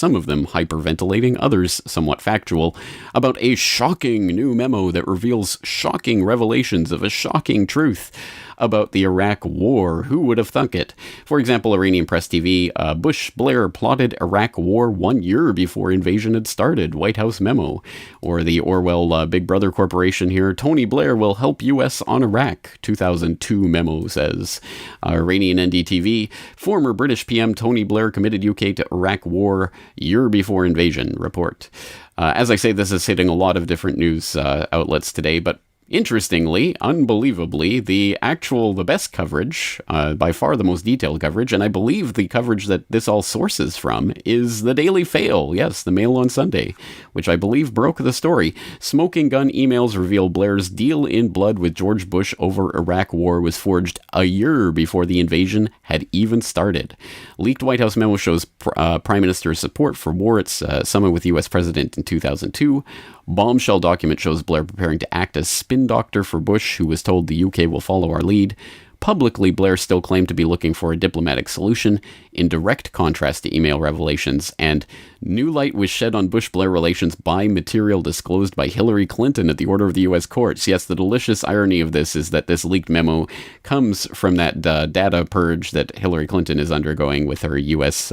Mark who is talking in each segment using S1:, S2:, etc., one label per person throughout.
S1: some of them hyperventilating, others somewhat factual, about a shocking new memo that reveals shocking revelations of a shocking truth about the Iraq War. Who would have thunk it? For example, Iranian Press TV, Bush-Blair plotted Iraq War 1 year before invasion had started, White House memo. Or the Orwell Big Brother Corporation here, Tony Blair will help U.S. on Iraq, 2002 memo says. Iranian NDTV, former British PM Tony Blair committed UK to Iraq War year before invasion, report. As I say, this is hitting a lot of different news outlets today, but interestingly, unbelievably, the best coverage, by far the most detailed coverage, and I believe the coverage that this all sources from, is the Daily Fail. Yes, the Mail on Sunday, which I believe broke the story. Smoking gun emails reveal Blair's deal in blood with George Bush over Iraq War was forged a year before the invasion had even started. Leaked White House memo shows Prime Minister's support for war at summit with U.S. President in 2002. Bombshell document shows Blair preparing to act as spin doctor for Bush, who was told the UK will follow our lead. Publicly, Blair still claimed to be looking for a diplomatic solution, in direct contrast to email revelations, and new light was shed on Bush-Blair relations by material disclosed by Hillary Clinton at the order of the U.S. courts. Yes, the delicious irony of this is that this leaked memo comes from that data purge that Hillary Clinton is undergoing with her U.S.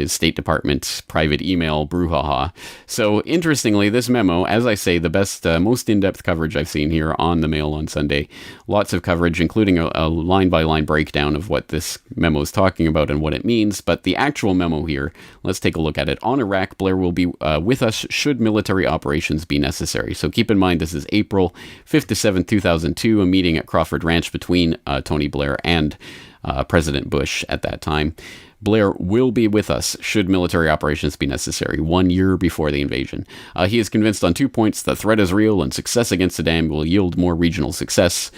S1: State Department private email brouhaha. So interestingly, this memo, as I say, the best, most in-depth coverage I've seen here on the Mail on Sunday. Lots of coverage, including a line-by-line breakdown of what this memo is talking about and what it means. But the actual memo here, let's take a look at it. On Iraq, Blair will be with us should military operations be necessary. So keep in mind, this is April 5th to 7th, 2002, a meeting at Crawford Ranch between Tony Blair and President Bush at that time. Blair will be with us should military operations be necessary, 1 year before the invasion. He is convinced on 2 points: the threat is real and success against Saddam will yield more regional success.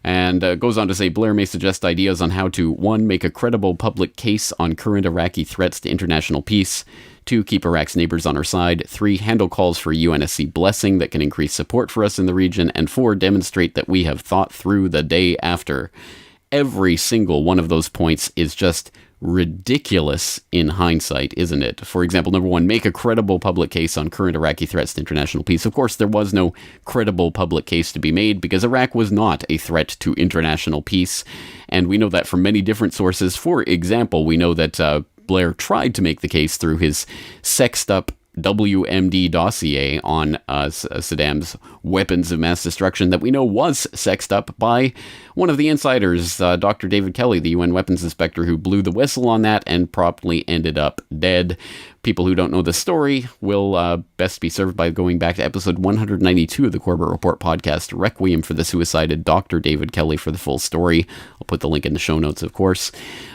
S1: And goes on to say Blair may suggest ideas on how to, 1, make a credible public case on current Iraqi threats to international peace, 2, keep Iraq's neighbors on our side, 3, handle calls for UNSC blessing that can increase support for us in the region, and 4, demonstrate that we have thought through the day after. Every single one of those points is just ridiculous in hindsight, isn't it? For example, number 1, make a credible public case on current Iraqi threats to international peace. Of course, there was no credible public case to be made because Iraq was not a threat to international peace. And we know that from many different sources. For example, we know that Blair tried to make the case through his sexed up WMD dossier on Saddam's weapons of mass destruction that we know was sexed up by one of the insiders, Dr. David Kelly, the UN weapons inspector, who blew the whistle on that and promptly ended up dead. People who don't know the story will best be served by going back to episode 192 of the Corbett Report podcast, Requiem for the Suicided Dr. David Kelly, for the full story. I'll put the link in the show notes, of course.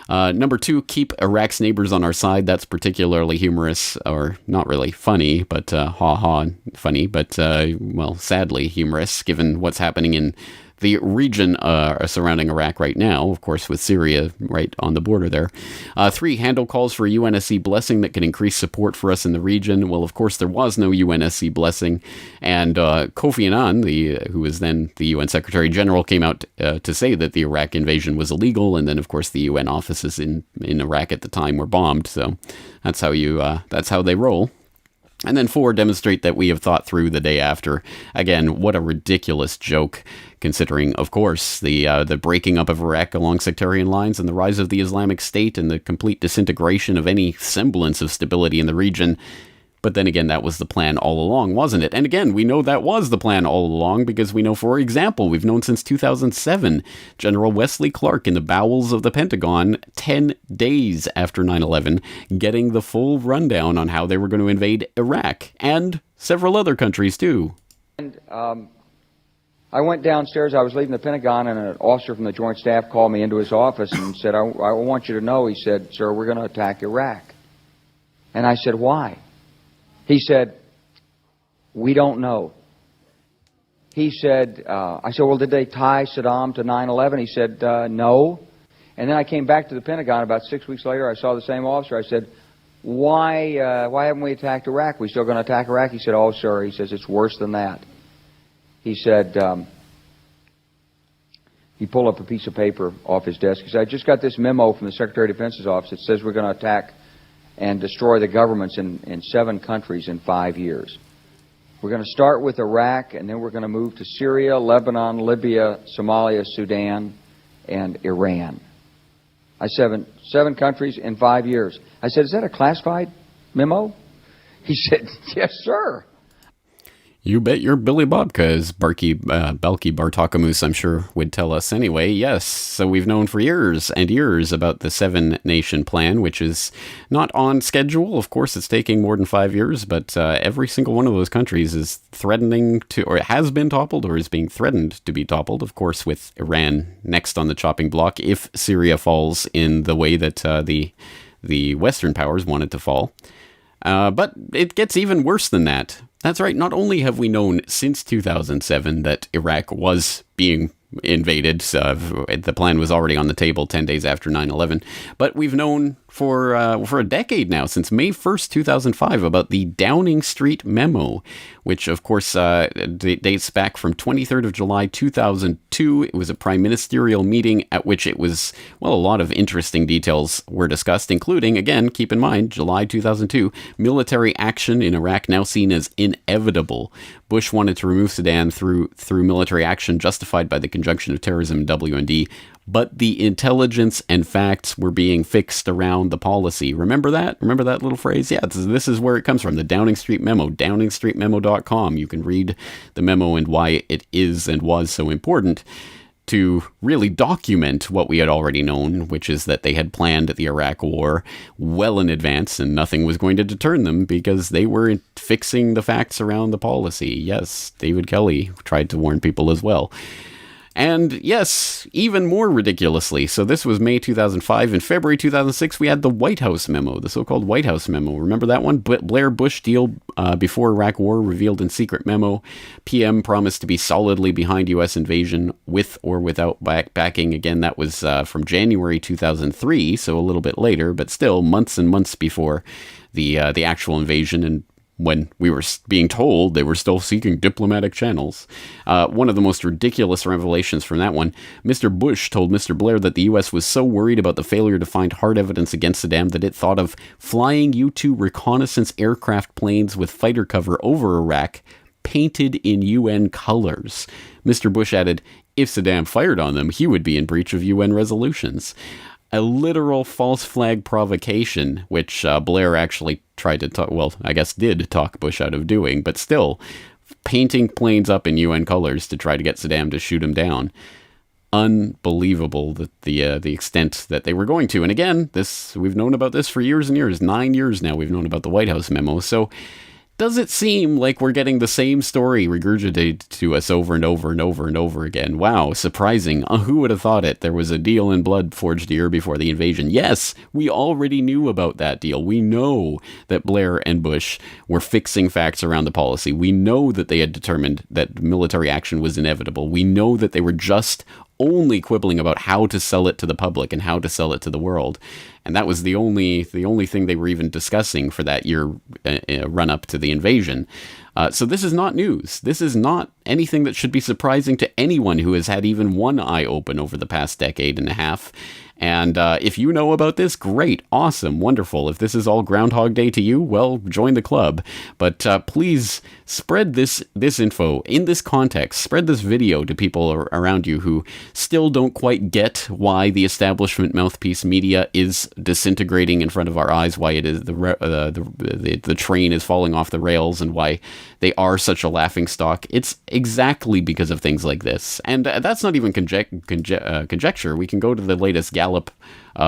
S1: Number 2, keep Iraq's neighbors on our side. That's particularly humorous, or not really funny, but funny, but, well, sadly humorous, given what's happening in the region surrounding Iraq right now, of course, with Syria right on the border there. 3, handle calls for UNSC blessing that can increase support for us in the region. Well, of course, there was no UNSC blessing, and Kofi Annan, who was then the UN Secretary General, came out to say that the Iraq invasion was illegal, and then, of course, the UN offices in Iraq at the time were bombed. So that's how they roll. And then 4, demonstrate that we have thought through the day after. Again, what a ridiculous joke, considering, of course, the breaking up of Iraq along sectarian lines and the rise of the Islamic State and the complete disintegration of any semblance of stability in the region. But then again, that was the plan all along, wasn't it? And again, we know that was the plan all along because we know, for example, we've known since 2007, General Wesley Clark in the bowels of the Pentagon, 10 days after 9/11, getting the full rundown on how they were going to invade Iraq and several other countries too.
S2: And I went downstairs, I was leaving the Pentagon, and an officer from the Joint Staff called me into his office and said, I want you to know, he said, sir, we're going to attack Iraq. And I said, why? He said, we don't know. He said, I said, well, did they tie Saddam to 9/11? He said, no. And then I came back to the Pentagon about 6 weeks later. I saw the same officer. I said, why haven't we attacked Iraq? We still going to attack Iraq? He said, oh, sir. He says, it's worse than that. He said, he pulled up a piece of paper off his desk. He said, I just got this memo from the Secretary of Defense's office that says we're going to attack and destroy the governments in 7 countries in 5 years. We're going to start with Iraq, and then we're going to move to Syria, Lebanon, Libya, Somalia, Sudan, and Iran. I said 7 countries in 5 years. I said, is that a classified memo? He said, yes, sir.
S1: You bet your Billy Bobka, as Balky Bartakamus, I'm sure, would tell us anyway. Yes, so we've known for years and years about the 7-nation plan, which is not on schedule. Of course, it's taking more than 5 years, but every single one of those countries is threatening to, or has been toppled, or is being threatened to be toppled, of course, with Iran next on the chopping block, if Syria falls in the way that the Western powers want it to fall. But it gets even worse than that. That's right, not only have we known since 2007 that Iraq was being invaded, the plan was already on the table 10 days after 9/11, but we've known for a decade now, since May 1st, 2005, about the Downing Street Memo, which of course dates back from 23rd of July 2002. It was a prime ministerial meeting at which it was, well, a lot of interesting details were discussed, including, again, keep in mind, July 2002, military action in Iraq now seen as inevitable. Bush wanted to remove Sudan through military action justified by the conjunction of terrorism and WMD, but the intelligence and facts were being fixed around the policy. Remember that? Remember that little phrase? Yeah, this is where it comes from, the Downing Street Memo, downingstreetmemo.com. You can read the memo and why it is and was so important to really document what we had already known, which is that they had planned the Iraq war well in advance and nothing was going to deter them because they were fixing the facts around the policy. Yes, David Kelly tried to warn people as well. And yes, even more ridiculously, so this was May 2005. In February 2006, we had the White House memo, the so-called White House memo. Remember that one? Blair-Bush deal before Iraq war revealed in secret memo. PM promised to be solidly behind U.S. invasion with or without backing. Again, that was from January 2003, so a little bit later, but still months and months before the actual invasion, and when we were being told they were still seeking diplomatic channels. One of the most ridiculous revelations from that one, Mr. Bush told Mr. Blair that the U.S. was so worried about the failure to find hard evidence against Saddam that it thought of flying U-2 reconnaissance aircraft planes with fighter cover over Iraq, painted in UN colors. Mr. Bush added, if Saddam fired on them, he would be in breach of UN resolutions. A literal false flag provocation, which Blair actually tried to talk, well, I guess did talk Bush out of doing, but still, painting planes up in UN colors to try to get Saddam to shoot him down. Unbelievable the extent that they were going to. And again, we've known about this for years and years, 9 years now we've known about the White House memo, so does it seem like we're getting the same story regurgitated to us over and over and over and over again? Wow, surprising. Who would have thought it? There was a deal in blood forged a year before the invasion. Yes, we already knew about that deal. We know that Blair and Bush were fixing facts around the policy. We know that they had determined that military action was inevitable. We know that they were just only quibbling about how to sell it to the public and how to sell it to the world. And that was the only thing they were even discussing for that year run up to the invasion. So this is not news. This is not anything that should be surprising to anyone who has had even one eye open over the past decade and a half. And if you know about this, great, awesome, wonderful. If this is all Groundhog Day to you, well, join the club. But please spread this info in this context. Spread this video to people around you who still don't quite get why the establishment mouthpiece media is disintegrating in front of our eyes, why it is the train is falling off the rails, and why they are such a laughingstock. It's exactly because of things like this. And that's not even conjecture. We can go to the latest Gallup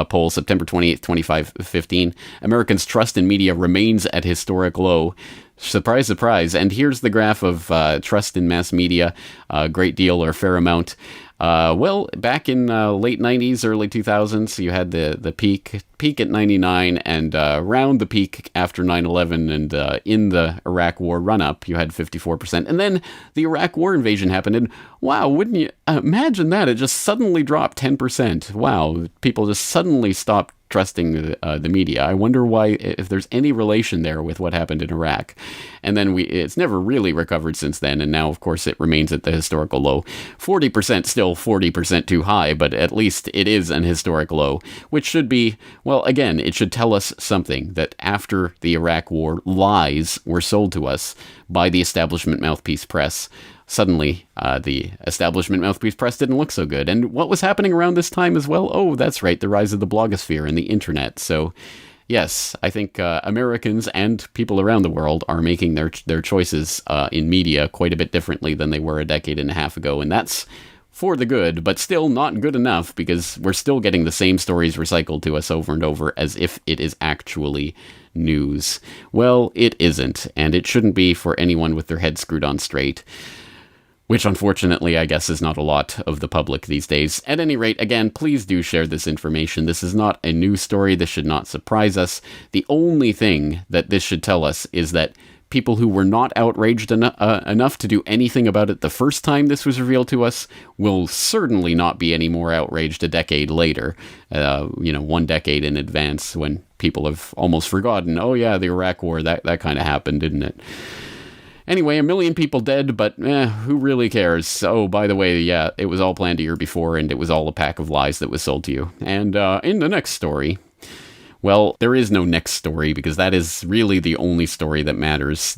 S1: poll, September 28th, 2015. Americans' trust in media remains at historic low. Surprise, surprise. And here's the graph of trust in mass media, a great deal or a fair amount. Well, back in late 90s, early 2000s, you had the peak at 99, and around the peak after 9/11 and in the Iraq war run-up, you had 54%. And then the Iraq war invasion happened, and wow, wouldn't you imagine that? It just suddenly dropped 10%. Wow, people just suddenly stopped trusting the media. I wonder why, if there's any relation there with what happened in Iraq. And then it's never really recovered since then, and now, of course, it remains at the historical low. 40% still 40% too high, but at least it is an historic low, which should be, well, again, it should tell us something, that after the Iraq War, lies were sold to us by the establishment mouthpiece press. Suddenly, the establishment mouthpiece press didn't look so good. And what was happening around this time as well? Oh, that's right, the rise of the blogosphere and the internet. So, yes, I think Americans and people around the world are making their choices in media quite a bit differently than they were a decade and a half ago. And that's for the good, but still not good enough, because we're still getting the same stories recycled to us over and over as if it is actually news. Well, it isn't, and it shouldn't be for anyone with their head screwed on straight. Which, unfortunately, I guess is not a lot of the public these days. At any rate, again, please do share this information. This is not a news story. This should not surprise us. The only thing that this should tell us is that people who were not outraged enough to do anything about it the first time this was revealed to us will certainly not be any more outraged a decade later. 1 decade in advance, when people have almost forgotten, oh yeah, the Iraq War, that kind of happened, didn't it? Anyway, 1 million people dead, but who really cares? Oh, by the way, yeah, it was all planned a year before, and it was all a pack of lies that was sold to you. And in the next story, well, there is no next story, because that is really the only story that matters.